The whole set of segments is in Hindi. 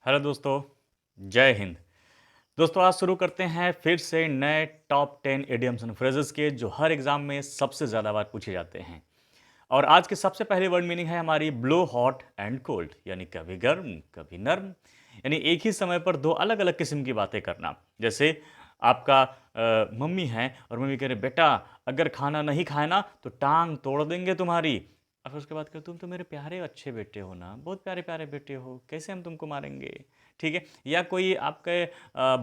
हेलो दोस्तों, जय हिंद। दोस्तों आज शुरू करते हैं फिर से नए टॉप 10 इडियम्स एंड फ्रेजेस के जो हर एग्जाम में सबसे ज़्यादा बार पूछे जाते हैं। और आज की सबसे पहली वर्ड मीनिंग है हमारी ब्लो हॉट एंड कोल्ड, यानी कभी गर्म कभी नर्म। यानी एक ही समय पर दो अलग अलग किस्म की बातें करना। जैसे आपका मम्मी है और मम्मी कह रहे बेटा अगर खाना नहीं खाए ना तो टांग तोड़ देंगे तुम्हारी। और फिर उसके बाद तुम तो मेरे प्यारे अच्छे बेटे हो ना, बहुत प्यारे प्यारे बेटे हो, कैसे हम तुमको मारेंगे। ठीक है। या कोई आपके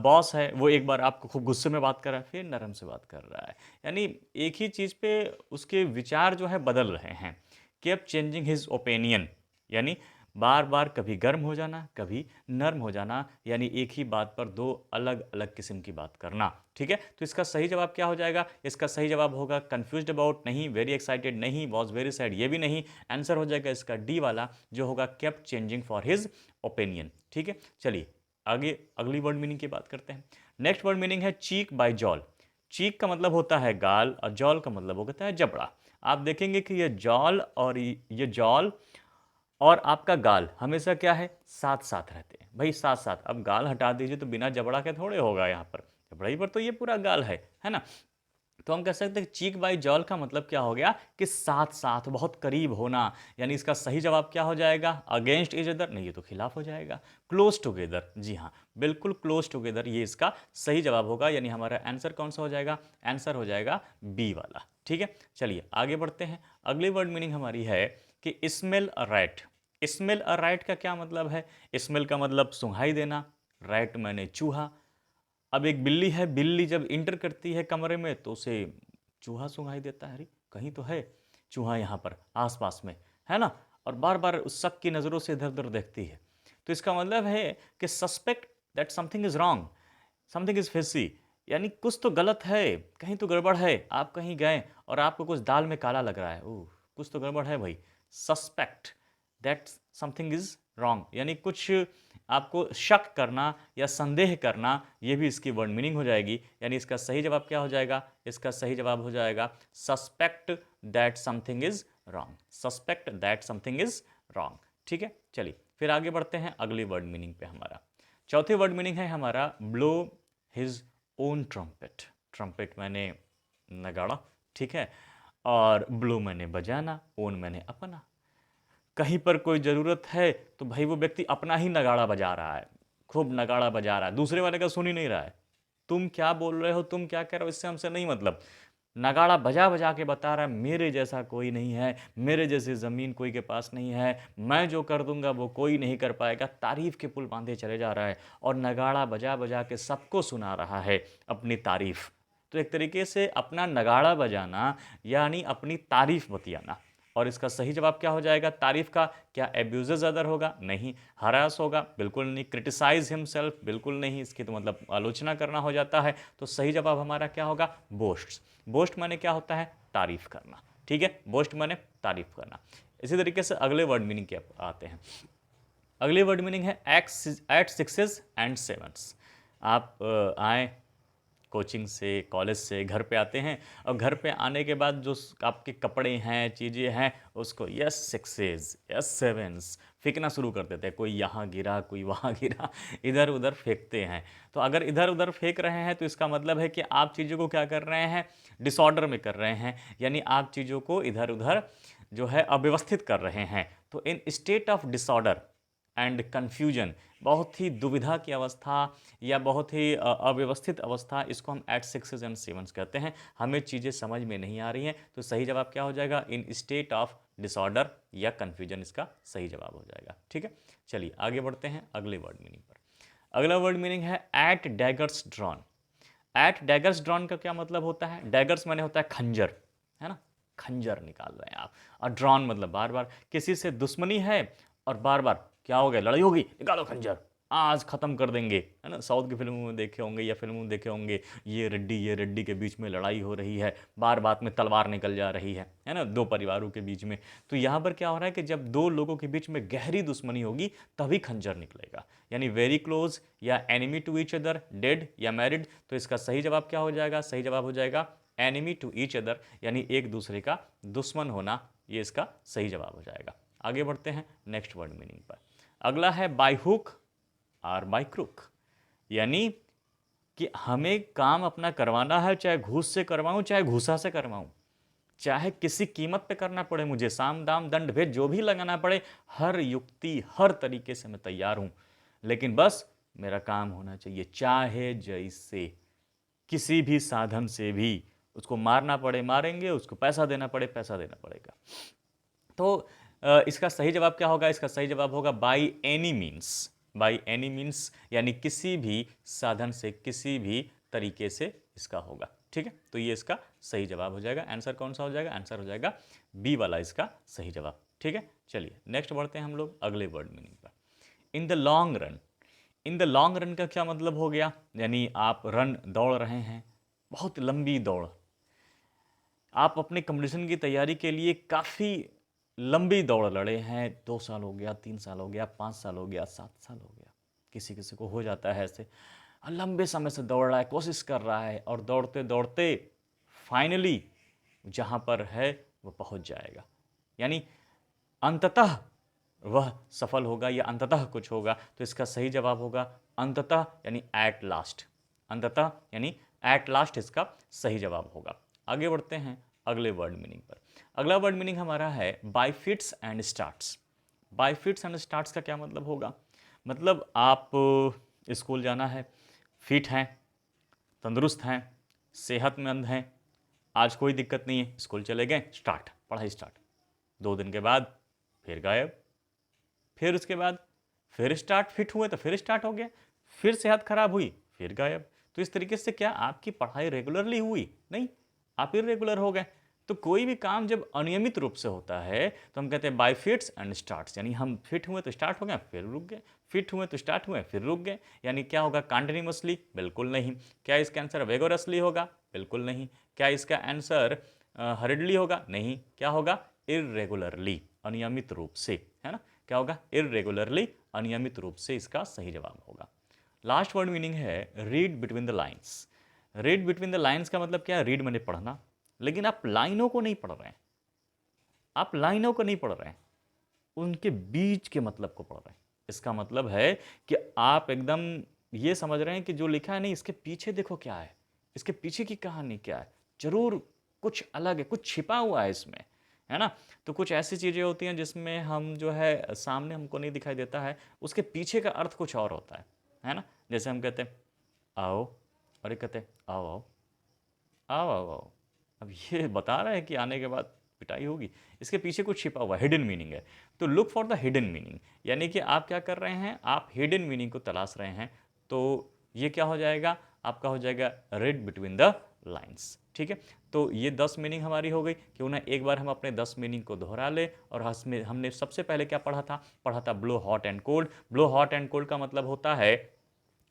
बॉस है, वो एक बार आपको खूब गुस्से में बात कर रहा है, फिर नरम से बात कर रहा है। यानी एक ही चीज़ पे उसके विचार जो है बदल रहे हैं। केप चेंजिंग हिज ओपिनियन, यानी बार बार कभी गर्म हो जाना कभी नर्म हो जाना, यानी एक ही बात पर दो अलग अलग किस्म की बात करना। ठीक है। तो इसका सही जवाब क्या हो जाएगा? इसका सही जवाब होगा कंफ्यूज्ड अबाउट नहीं, वेरी एक्साइटेड नहीं, वॉज वेरी सैड ये भी नहीं। आंसर हो जाएगा इसका डी वाला, जो होगा kept changing for his opinion. ठीक है। चलिए आगे अगली वर्ड मीनिंग की बात करते हैं। नेक्स्ट वर्ड मीनिंग है चीक बाय जॉल। चीक का मतलब होता है गाल और जॉल का मतलब होता है जबड़ा। आप देखेंगे कि ये जॉल और ये जॉल और आपका गाल हमेशा क्या है, साथ साथ रहते हैं भाई, साथ साथ। अब गाल हटा दीजिए तो बिना जबड़ा के थोड़े होगा, यहाँ पर जबड़ा ही पर तो ये पूरा गाल है ना। तो हम कह सकते हैं चीक बाई जॉल का मतलब क्या हो गया कि साथ साथ बहुत करीब होना। यानी इसका सही जवाब क्या हो जाएगा? अगेंस्ट इच अदर नहीं, ये तो खिलाफ हो जाएगा। क्लोज टुगेदर, जी हाँ बिल्कुल क्लोज टुगेदर ये इसका सही जवाब होगा। यानी हमारा आंसर कौन सा हो जाएगा? आंसर हो जाएगा बी वाला। ठीक है। चलिए आगे बढ़ते हैं। अगली वर्ड मीनिंग हमारी है कि smell a rat. Smell a rat का क्या मतलब है? स्मेल का मतलब सुंघाई देना, रैट मैंने चूहा। अब एक बिल्ली है, बिल्ली जब इंटर करती है कमरे में तो उसे चूहा सुंघाई देता है, अरे कहीं तो है चूहा यहाँ पर आसपास में, है ना। और बार बार उस शक की नज़रों से इधर उधर देखती है। तो इसका मतलब है कि suspect that something is wrong, something is fishy. यानी कुछ तो गलत है, कहीं तो गड़बड़ है। आप कहीं गए और आपको कुछ दाल में काला लग रहा है, ओह कुछ तो गड़बड़ है भाई। Suspect that something is wrong, यानी कुछ आपको शक करना या संदेह करना, ये भी इसकी वर्ड मीनिंग हो जाएगी। यानी इसका सही जवाब क्या हो जाएगा? इसका सही जवाब हो जाएगा suspect that something is wrong, suspect that something is wrong. ठीक है। चलिए फिर आगे बढ़ते हैं अगली वर्ड मीनिंग पे। हमारा चौथी वर्ड मीनिंग है हमारा blow his own trumpet. Trumpet मैंने नगाड़ा, ठीक है। और ब्लो मैंने बजाना, ओन मैंने अपना। कहीं पर कोई ज़रूरत है तो भाई वो व्यक्ति अपना ही नगाड़ा बजा रहा है, खूब नगाड़ा बजा रहा है, दूसरे वाले का सुन ही नहीं रहा है। तुम क्या बोल रहे हो, तुम क्या कह रहे हो, इससे हमसे नहीं मतलब। नगाड़ा बजा बजा के बता रहा है मेरे जैसा कोई नहीं है, मेरे जैसी ज़मीन कोई के पास नहीं है, मैं जो कर दूंगा वो कोई नहीं कर पाएगा। तारीफ के पुल बांधे चले जा रहा है और नगाड़ा बजा बजा के सबको सुना रहा है अपनी तारीफ। तो एक तरीके से अपना नगाड़ा बजाना यानी अपनी तारीफ बतियाना। और इसका सही जवाब क्या हो जाएगा तारीफ का? क्या एब्यूजेज अदर होगा? नहीं। हरास होगा? बिल्कुल नहीं। Criticize himself? बिल्कुल नहीं, इसकी तो मतलब आलोचना करना हो जाता है। तो सही जवाब हमारा क्या होगा? बोस्ट। बोस्ट माने क्या होता है? तारीफ करना। ठीक है, बोस्ट माने तारीफ करना। इसी तरीके से अगले वर्ड मीनिंग के आते हैं। अगली वर्ड मीनिंग है एट सिक्सेस एंड सेवन्स। आप आए कोचिंग से, कॉलेज से, घर पे आते हैं और घर पे आने के बाद जो आपके कपड़े हैं, चीज़ें हैं, उसको यस सिक्सेस यस सेवेंस फेंकना शुरू कर देते हैं। कोई यहाँ गिरा, कोई वहाँ गिरा, इधर उधर फेंकते हैं। तो अगर इधर उधर फेंक रहे हैं तो इसका मतलब है कि आप चीज़ों को क्या कर रहे हैं? डिसऑर्डर में कर रहे हैं। यानी आप चीज़ों को इधर उधर जो है अव्यवस्थित कर रहे हैं। तो इन state of disorder and confusion, बहुत ही दुविधा की अवस्था या बहुत ही अव्यवस्थित अवस्था, इसको हम एट सिक्सेस एंड सेवन्स कहते हैं। हमें चीज़ें समझ में नहीं आ रही हैं। तो सही जवाब क्या हो जाएगा? इन स्टेट ऑफ डिसऑर्डर या कन्फ्यूजन इसका सही जवाब हो जाएगा। ठीक है। चलिए आगे बढ़ते हैं अगले वर्ड मीनिंग पर। अगला वर्ड मीनिंग है at daggers drawn. At daggers drawn का क्या मतलब होता है? डैगर्स माने होता है खंजर, है ना। खंजर निकाल रहे हैं आप। और ड्रॉन मतलब बार बार किसी से दुश्मनी है और बार बार क्या हो गया, लड़ाई होगी, निकालो खंजर, आज खत्म कर देंगे, है ना। साउथ की फिल्मों में देखे होंगे या फिल्मों में देखे होंगे, ये रेड्डी के बीच में लड़ाई हो रही है, बार बात में तलवार निकल जा रही है ना, दो परिवारों के बीच में। तो यहाँ पर क्या हो रहा है कि जब दो लोगों के बीच में गहरी दुश्मनी होगी तभी खंजर निकलेगा। यानी वेरी क्लोज या enemy to each other, dead या मैरिड। तो इसका सही जवाब क्या हो जाएगा? सही जवाब हो जाएगा एनिमी टू ईच अदर, यानी एक दूसरे का दुश्मन होना, ये इसका सही जवाब हो जाएगा। आगे बढ़ते हैं नेक्स्ट वर्ड मीनिंग पर। अगला है by hook or by crook. यानी कि हमें काम अपना करवाना है, चाहे घूस से करवाऊं चाहे घूसा से करवाऊं, चाहे किसी कीमत पे करना पड़े मुझे, साम दाम दंड भेद जो भी लगाना पड़े, हर युक्ति हर तरीके से मैं तैयार हूं, लेकिन बस मेरा काम होना चाहिए, चाहे जैसे किसी भी साधन से भी। उसको मारना पड़े मारेंगे, उसको पैसा देना पड़े पैसा देना पड़ेगा। तो इसका सही जवाब क्या होगा? इसका सही जवाब होगा by any means. By any means यानी किसी भी साधन से, किसी भी तरीके से इसका होगा। ठीक है, तो ये इसका सही जवाब हो जाएगा। आंसर कौन सा हो जाएगा? आंसर हो जाएगा बी वाला इसका सही जवाब। ठीक है, चलिए नेक्स्ट बढ़ते हैं हम लोग अगले वर्ड मीनिंग पर। In the long run. In the long run का क्या मतलब हो गया? यानी आप रन दौड़ रहे हैं, बहुत लंबी दौड़। आप अपने कंपटीशन की तैयारी के लिए काफ़ी लंबी दौड़ लड़े हैं, 2 साल हो गया, 3 साल हो गया, 5 साल हो गया, 7 साल हो गया, किसी किसी को हो जाता है ऐसे। लंबे समय से दौड़ रहा है, कोशिश कर रहा है, और दौड़ते दौड़ते फाइनली जहाँ पर है वो पहुँच जाएगा। यानी अंततः वह सफल होगा या अंततः कुछ होगा। तो इसका सही जवाब होगा अंततः, यानी एट लास्ट। अंततः यानी एट लास्ट इसका सही जवाब होगा। आगे बढ़ते हैं अगले वर्ड मीनिंग पर। अगला वर्ड मीनिंग हमारा है bye fits and starts. Bye fits and starts का क्या मतलब होगा? मतलब आप स्कूल जाना है, फिट हैं, तंदुरुस्त हैं, सेहतमंद हैं, आज कोई दिक्कत नहीं है, स्कूल चले गए, स्टार्ट, पढ़ाई स्टार्ट। 2 दिन के बाद फिर गायब, फिर उसके बाद फिर स्टार्ट, फिट हुए तो फिर स्टार्ट हो गया, फिर सेहत खराब हुई फिर गायब। तो इस तरीके से क्या आपकी पढ़ाई रेगुलरली हुई? नहीं, आप इरेगुलर हो गए। तो कोई भी काम जब अनियमित रूप से होता है तो हम कहते हैं बाय फिट्स एंड स्टार्ट्स। यानी हम फिट हुए तो स्टार्ट हो गए फिर रुक गए, फिट हुए तो स्टार्ट हुए फिर रुक गए। यानी क्या होगा? कंटिन्यूअसली? बिल्कुल नहीं। क्या इसका आंसर वेगोरसली होगा? बिल्कुल नहीं। क्या इसका आंसर हरिडली होगा? नहीं। क्या होगा? इरेगुलरली, अनियमित रूप से, है ना? क्या होगा? इरेगुलरली, अनियमित रूप से इसका सही जवाब होगा। लास्ट वर्ड मीनिंग है read between the lines. Read between the lines का मतलब क्या है? रीड मैंने पढ़ना, लेकिन आप लाइनों को नहीं पढ़ रहे हैं। आप लाइनों को नहीं पढ़ रहे हैं, उनके बीच के मतलब को पढ़ रहे हैं। इसका मतलब है कि आप एकदम ये समझ रहे हैं कि जो लिखा है, नहीं, इसके पीछे देखो क्या है, इसके पीछे की कहानी क्या है, जरूर कुछ अलग है, कुछ छिपा हुआ है इसमें, है ना? तो कुछ ऐसी चीज़ें होती हैं जिसमें हम जो है सामने हमको नहीं दिखाई देता है, उसके पीछे का अर्थ कुछ और होता है ना? जैसे हम कहते हैं आओ, और ये कहते हैं आओ आओ आओ आओ आओ। अब ये बता रहा है कि आने के बाद पिटाई होगी, इसके पीछे कुछ छिपा हुआ हिडन मीनिंग है। तो look for the hidden meaning, यानी कि आप क्या कर रहे हैं? आप हिडन मीनिंग को तलाश रहे हैं। तो ये क्या हो जाएगा? आपका हो जाएगा रीड बिटवीन द लाइन्स। ठीक है, तो ये 10 मीनिंग हमारी हो गई। क्यों ना एक बार हम अपने 10 मीनिंग को दोहरा ले। और हमने सबसे पहले क्या पढ़ा था blow hot and cold. Blow hot and cold का मतलब होता है,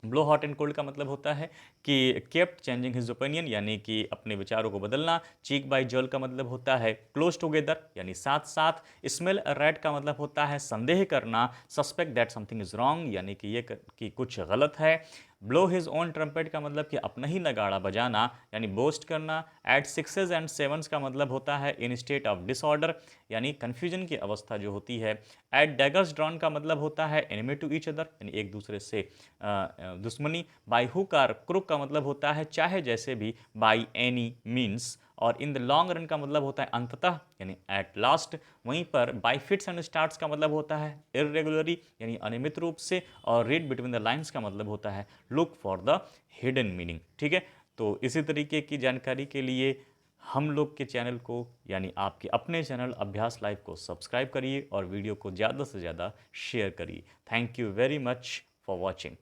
ब्लो हॉट एंड कोल्ड का मतलब होता है कि केप्ट चेंजिंग हिज ओपिनियन, यानी कि अपने विचारों को बदलना। चीक बाय जल का मतलब होता है क्लोज टुगेदर, यानी साथ साथ। स्मेल रैट का मतलब होता है संदेह करना। Suspect that something is wrong, यानी कि कि कुछ गलत है। ब्लो हिज ओन ट्रम्पेट का मतलब कि अपना ही नगाड़ा बजाना, यानी बोस्ट करना। एट सिक्सेज एंड सेवन्स का मतलब होता है इन स्टेट ऑफ डिसऑर्डर, यानी कन्फ्यूजन की अवस्था जो होती है। एट डैगर्स ड्रॉन का मतलब होता है एनिमी टू ईच अदर, यानी एक दूसरे से दुश्मनी। बाई हुक और क्रुक का मतलब होता है चाहे जैसे भी, बाई एनी मीन्स। और इन द लॉन्ग रन का मतलब होता है अंततः, यानी एट लास्ट। वहीं पर बाई फिट्स एंड स्टार्ट्स का मतलब होता है इरेगुलरली, यानी अनियमित रूप से। और रीड बिटवीन द लाइन्स का मतलब होता है look for the hidden meaning. ठीक है, तो इसी तरीके की जानकारी के लिए हम लोग के चैनल को, यानी आपके अपने चैनल अभ्यास लाइव को सब्सक्राइब करिए और वीडियो को ज़्यादा से ज़्यादा शेयर करिए। Thank you very much for watching.